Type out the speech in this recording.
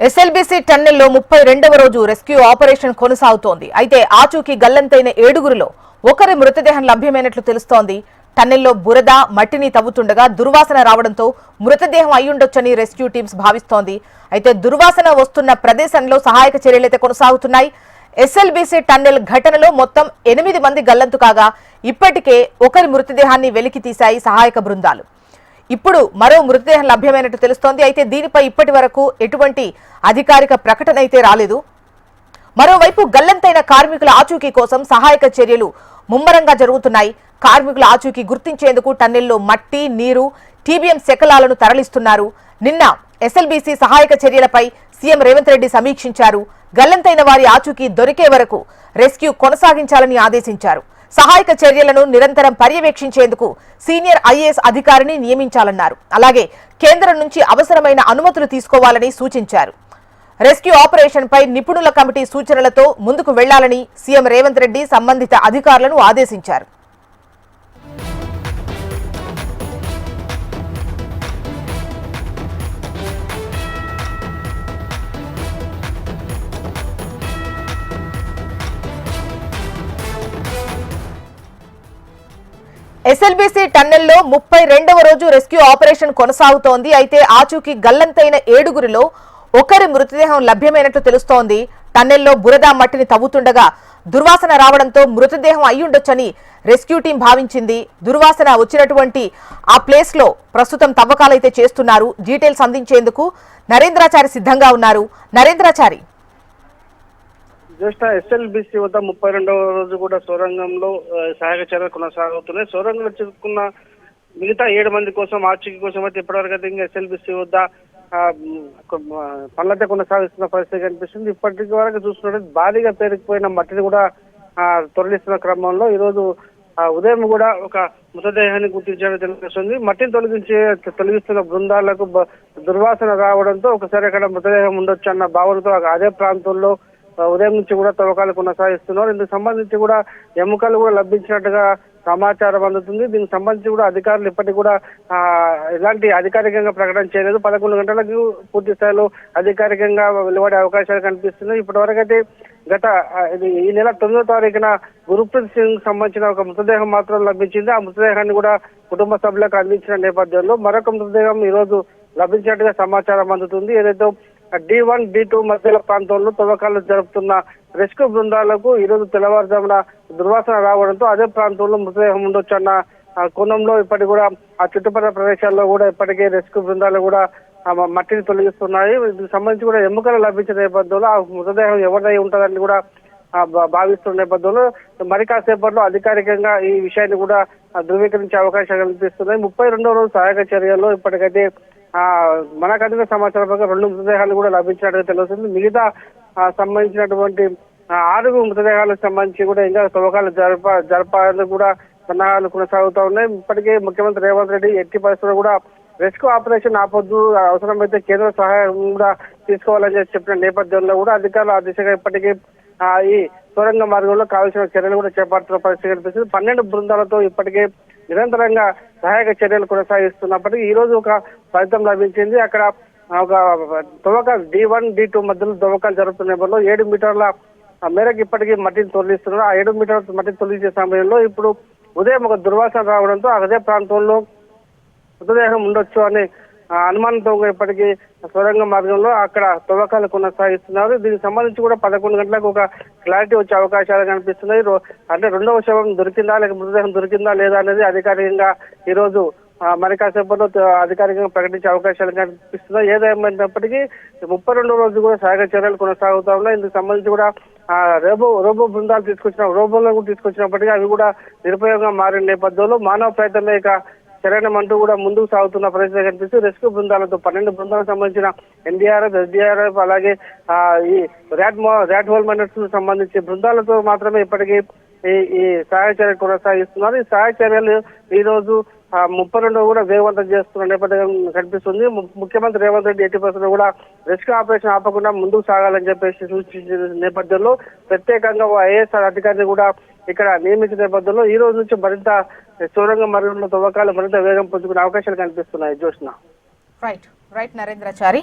SLBC టన్నెల్లో 32వ రోజు rescue operation కొనసాగుతోంది. అయితే ఆచూకీ గల్లంతైన 7గురిలో ఒకరి మృతదేహం లభ్యమైనట్లు తెలుస్తోంది. టన్నెల్లో బురద మట్టిని తవ్వుతుండగా దుర్వాసన రావడంతో మృతదేహం అయ్యుండొచ్చని రెస్క్యూ టీమ్స్ భావిస్తోంది. అయితే దుర్వాసన వస్తున్న ప్రదేశంలో సహాయక చర్యలైతే కొనసాగుతున్నాయి. ఎస్ఎల్బీసీ టన్నెల్ ఘటనలో మొత్తం 8 మంది గల్లంతు కాగా ఇప్పటికే ఒకరి మృతదేహాన్ని వెలికి తీశాయి సహాయక బృందాలు. ఇప్పుడు మరో మృతదేహం లభ్యమైనట్టు తెలుస్తోంది. అయితే దీనిపై ఇప్పటి వరకు ఎటువంటి అధికారిక ప్రకటన అయితే రాలేదు. మరోవైపు గల్లంతైన కార్మికుల ఆచూకీ కోసం సహాయక చర్యలు ముమ్మరంగా జరుగుతున్నాయి. కార్మికుల ఆచూకీ గుర్తించేందుకు టన్నెల్లో మట్టి, నీరు, టీబీఎం శకలాలను తరలిస్తున్నారు. నిన్న ఎస్ఎల్బీసీ సహాయక చర్యలపై సీఎం రేవంత్ రెడ్డి సమీక్షించారు. గల్లంతైన వారి ఆచూకీ దొరికే వరకు రెస్క్యూ కొనసాగించాలని ఆదేశించారు. సహాయక చర్యలను నిరంతరం పర్యవేక్షించేందుకు సీనియర్ ఐఏఎస్ అధికారిని నియమించాలన్నారు. అలాగే కేంద్రం నుంచి అవసరమైన అనుమతులు తీసుకోవాలని సూచించారు. రెస్క్యూ ఆపరేషన్ పై నిపుణుల కమిటీ సూచనలతో ముందుకు వెళ్లాలని సీఎం రేవంత్ రెడ్డి సంబంధిత అధికారులను ఆదేశించారు. ఎస్ఎల్బీసీ టన్నెల్లో 32వ రోజు రెస్క్యూ ఆపరేషన్ కొనసాగుతోంది. అయితే ఆచూకీ గల్లంతైన 7గురిలో ఒకరి మృతదేహం లభ్యమైనట్లు తెలుస్తోంది. టన్నెల్లో బురద మట్టిని తవ్వుతుండగా దుర్వాసన రావడంతో మృతదేహం అయ్యుండొచ్చని రెస్క్యూ టీం భావించింది. దుర్వాసన వచ్చినటువంటి ఆ ప్లేస్ లో ప్రస్తుతం తవ్వకాలైతే చేస్తున్నారు. డీటెయిల్స్ అందించేందుకు నరేంద్రాచారి సిద్ధంగా ఉన్నారు. నరేంద్రాచారి, జ్యేష్ఠ ఎస్ఎల్బీసీ వద్ద 32వ రోజు కూడా సొరంగంలో సహాయక చర్యలు కొనసాగుతున్నాయి. సొరంగంలో చిక్కుకున్న మిగతా 7 మంది కోసం ఆచూకీ కోసం అయితే ఇప్పటివరకు అయితే ఇంకా ఎస్ఎల్బీసీ వద్ద పనులైతే కొనసాగిస్తున్న పరిస్థితి కనిపిస్తుంది. ఇప్పటి వరకు చూస్తున్నట్టు భారీగా పేరుకుపోయిన మట్టిని కూడా తొలగిస్తున్న క్రమంలో ఈరోజు ఉదయం కూడా ఒక మృతదేహాన్ని గుర్తించడం తెలుస్తుంది. మట్టిని తొలగిస్తున్న బృందాలకు దుర్వాసన రావడంతో ఒకసారి అక్కడ మృతదేహం ఉండొచ్చు అన్న భావనతో అదే ప్రాంతంలో ఉదయం నుంచి కూడా తవ్వకాలు కొనసాగిస్తున్నారు. ఇందుకు సంబంధించి కూడా ఎముకలు కూడా లభించినట్టుగా సమాచారం అందుతుంది. దీనికి సంబంధించి కూడా అధికారులు ఇప్పటికి కూడా ఎలాంటి అధికారికంగా ప్రకటన చేయలేదు. 11 గంటలకు పూర్తి స్థాయిలో అధికారికంగా వెలువడే అవకాశాలు కనిపిస్తున్నాయి. ఇప్పటి వరకు అయితే ఈ నెల 9వ తారీఖున గురుప్రీత్ సింగ్ సంబంధించిన ఒక మృతదేహం మాత్రం లభించింది. ఆ మృతదేహాన్ని కూడా కుటుంబ సభ్యులకు అందించిన నేపథ్యంలో మరొక మృతదేహం ఈ రోజు లభించినట్టుగా సమాచారం అందుతుంది. ఏదైతే D1, D2 మధ్యల ప్రాంతంలో తవ్వకాలు జరుపుతున్న రెస్క్యూ బృందాలకు ఈరోజు తెల్లవారుజామున దుర్వాసన రావడంతో అదే ప్రాంతంలో మృతదేహం ఉండొచ్చు అన్న కోణంలో ఇప్పటికి కూడా ఆ చుట్టుపక్కల ప్రదేశాల్లో కూడా ఇప్పటికే రెస్క్యూ బృందాలు కూడా మట్టిని తొలగిస్తున్నాయి. దీనికి సంబంధించి కూడా ఎముకలు లభించిన నేపథ్యంలో ఆ మృతదేహం ఎవరిదై ఉంటుందని కూడా భావిస్తున్న నేపథ్యంలో మరి కాసేపట్లో అధికారికంగా ఈ విషయాన్ని కూడా ధృవీకరించే అవకాశాలు కనిపిస్తున్నాయి. 32వ రోజు సహాయక చర్యల్లో ఇప్పటికైతే మనకు అందిన సమాచారం ప్రకారం 2 మృతదేహాలు కూడా లభించినట్టుగా తెలుస్తుంది. మిగతా సంబంధించినటువంటి 6 మృతదేహాలకు సంబంధించి కూడా ఇంకా తవ్వకాలు జరపాలని కూడా సన్నాహాలు కొనసాగుతూ ఉన్నాయి. ఇప్పటికే ముఖ్యమంత్రి రేవంత్ రెడ్డి ఎట్టి పరిస్థితుల్లో కూడా రెస్క్యూ ఆపరేషన్ ఆపొద్దు, అవసరమైతే కేంద్ర సహాయం కూడా తీసుకోవాలని చెప్పిన నేపథ్యంలో కూడా అధికారులు ఆ దిశగా ఇప్పటికీ ఈ సొరంగ మార్గంలో కావాల్సిన చర్యలు కూడా చేపడుతున్న పరిస్థితి కనిపిస్తుంది. 12 బృందాలతో ఇప్పటికే నిరంతరంగా సహాయక చర్యలు కొనసాగిస్తున్నప్పటికీ ఈ రోజు ఒక ఫలితం లభించింది. అక్కడ ఒక తవ్వకాలు D1, D2 మధ్యలో తవ్వకాలు జరుగుతున్న నేపథ్యంలో 7 మీటర్ల మేరకు ఇప్పటికీ మట్టిని తొలగిస్తున్నారు. ఆ 7 మీటర్ల మట్టిని తొలగించే సమయంలో ఇప్పుడు ఉదయం ఒక దుర్వాసన రావడంతో అదే ప్రాంతంలో మృతదేహం ఉండొచ్చు అనే అనుమానంతో ఇప్పటికీ సొరంగ మార్గంలో అక్కడ తవ్వకాలు కొనసాగిస్తున్నారు. దీనికి సంబంధించి కూడా 11 గంటలకు ఒక క్లారిటీ వచ్చే అవకాశాలు కనిపిస్తున్నాయి. అంటే 2వ శవం దొరికిందా లేక మృతదేహం దొరికిందా లేదా అనేది అధికారికంగా ఈ రోజు మరి కాసేపట్లో అధికారికంగా ప్రకటించే అవకాశాలు కనిపిస్తున్నాయి. ఏదేమైనప్పటికీ 32వ రోజు కూడా సహాయక చర్యలు కొనసాగుతా ఉన్నాయి. ఇందుకు సంబంధించి కూడా రోబో బృందాలు రోబోలను కూడా తీసుకొచ్చినప్పటికీ అవి కూడా నిరుపయోగంగా మారిన నేపథ్యంలో మానవ ప్రయత్నమే ఇక చర్యనం అంటూ కూడా ముందుకు సాగుతున్న పరిస్థితి కనిపిస్తూ రెస్క్యూ బృందాలతో 12 బృందాలకు సంబంధించిన NDRF, SDRF అలాగే ఈ ర్యాట్ హోల్ మైనర్స్ సంబంధించి బృందాలతో మాత్రమే ఇప్పటికీ ఈ సహాయ చర్యలు కొనసాగిస్తున్నారు. ఈ సహాయ చర్యలు ఈ రోజు 32 కూడా వేగవంతం చేస్తున్న నేపథ్యం కనిపిస్తుంది. ముఖ్యమంత్రి రేవంత్ రెడ్డి ఎట్టి పరిస్థితుల్లో కూడా రెస్క్యూ ఆపరేషన్ ఆపకుండా ముందుకు సాగాలని చెప్పేసి సూచించిన నేపథ్యంలో ప్రత్యేకంగా ఐఏఎస్ అధికారిని కూడా ఇక్కడ నియమించిన నేపథ్యంలో ఈ రోజు నుంచి మరింత సొరంగ మార్గంలో తవ్వకాలు మరింత వేగం పుంజుకునే అవకాశాలు కనిపిస్తున్నాయి. జోష్న. రైట్ నరేంద్రాచారి.